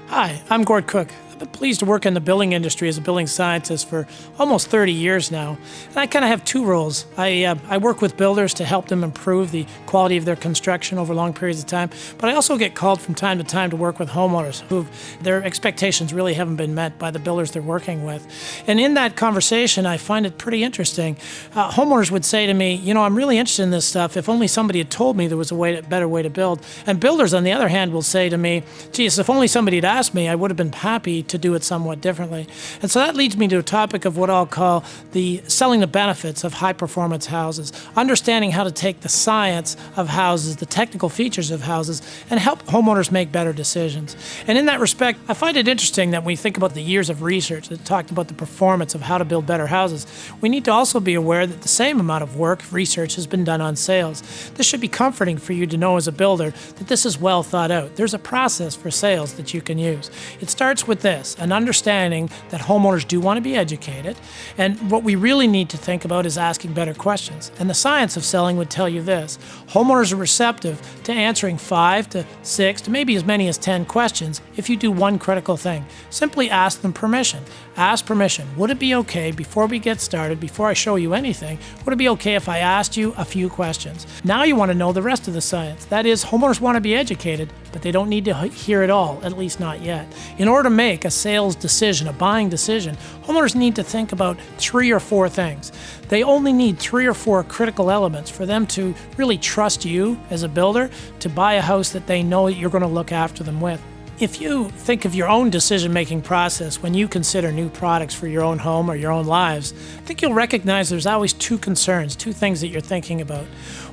Hi, I'm Gord Cooke. I've been pleased to work in the building industry as a building scientist for almost 30 years now. And I kind of have two roles. I work with builders to help them improve the quality of their construction over long periods of time, but I also get called from time to time to work with homeowners who their expectations really haven't been met by the builders they're working with. And in that conversation, I find it pretty interesting. Homeowners would say to me, I'm really interested in this stuff. If only somebody had told me there was a better way to build. And builders, on the other hand, will say to me, geez, if only somebody had asked me, I would have been happy to do it somewhat differently. And so that leads me to a topic of what I'll call the selling the benefits of high-performance houses, understanding how to take the science of houses, the technical features of houses, and help homeowners make better decisions. And in that respect, I find it interesting that when we think about the years of research that talked about the performance of how to build better houses, we need to also be aware that the same amount of work, research, has been done on sales. This should be comforting for you to know as a builder that this is well thought out. There's a process for sales that you can use. It starts with this, an understanding that homeowners do want to be educated, and what we really need to think about is asking better questions. And the science of selling would tell you this: homeowners are receptive to answering 5 to 6 to maybe as many as 10 questions if you do one critical thing. Simply ask them permission. Ask permission. Would it be okay before we get started, before I show you anything, would it be okay if I asked you a few questions? Now you want to know the rest of the science. That is, homeowners want to be educated, but they don't need to hear it all, at least not yet. In order to make a sales decision, a buying decision, homeowners need to think about 3 or 4 things. They only need 3 or 4 critical elements for them to really trust you as a builder to buy a house that they know that you're going to look after them with. If you think of your own decision-making process when you consider new products for your own home or your own lives, I think you'll recognize there's always 2 concerns, 2 things that you're thinking about.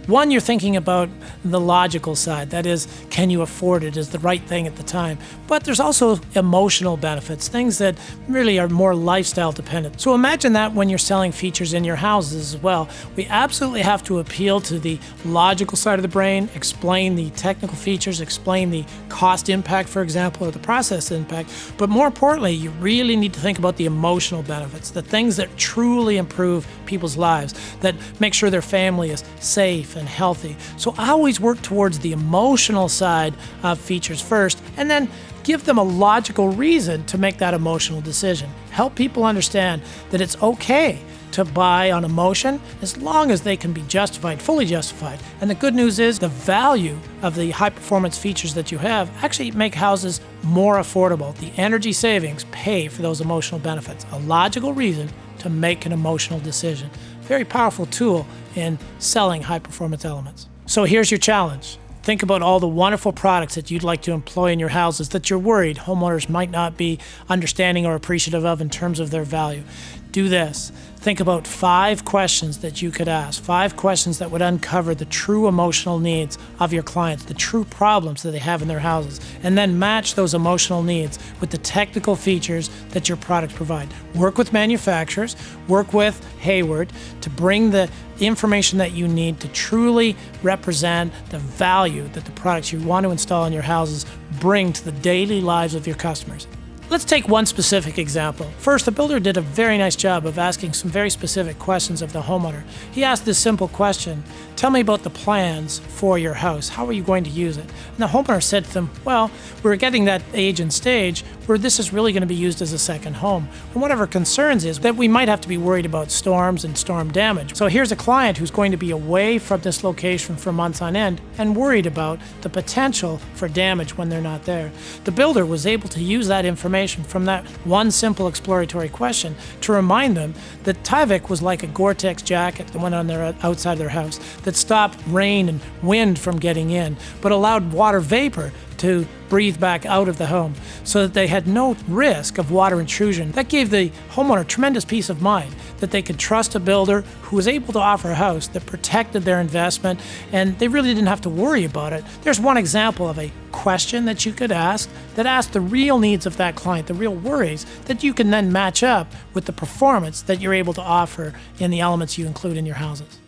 One, you're thinking about the logical side. That is, can you afford it? Is the right thing at the time? But there's also emotional benefits, things that really are more lifestyle dependent. So imagine that when you're selling features in your houses as well. We absolutely have to appeal to the logical side of the brain, explain the technical features, explain the cost impact, for example, or the process impact. But more importantly, you really need to think about the emotional benefits, the things that truly improve people's lives, that make sure their family is safe and healthy. So I always work towards the emotional side of features first, and then give them a logical reason to make that emotional decision. Help people understand that it's okay to buy on emotion as long as they can be justified, fully justified. And the good news is the value of the high performance features that you have actually make houses more affordable. The energy savings pay for those emotional benefits. A logical reason to make an emotional decision. Very powerful tool in selling high performance elements. So here's your challenge. Think about all the wonderful products that you'd like to employ in your houses that you're worried homeowners might not be understanding or appreciative of in terms of their value. Do this. Think about 5 questions that you could ask, 5 questions that would uncover the true emotional needs of your clients, the true problems that they have in their houses, and then match those emotional needs with the technical features that your products provide. Work with manufacturers, work with Hayward to bring the information that you need to truly represent the value that the products you want to install in your houses bring to the daily lives of your customers. Let's take one specific example. First, the builder did a very nice job of asking some very specific questions of the homeowner. He asked this simple question: tell me about the plans for your house. How are you going to use it? And the homeowner said to them, well, we're getting that age and stage where this is really going to be used as a second home. And one of our concerns is that we might have to be worried about storms and storm damage. So here's a client who's going to be away from this location for months on end and worried about the potential for damage when they're not there. The builder was able to use that information from that one simple exploratory question to remind them that Tyvek was like a Gore-Tex jacket that went on their outside their house that stopped rain and wind from getting in, but allowed water vapor to breathe back out of the home so that they had no risk of water intrusion. That gave the homeowner tremendous peace of mind that they could trust a builder who was able to offer a house that protected their investment, and they really didn't have to worry about it. There's one example of a question that you could ask that asked the real needs of that client, the real worries, that you can then match up with the performance that you're able to offer in the elements you include in your houses.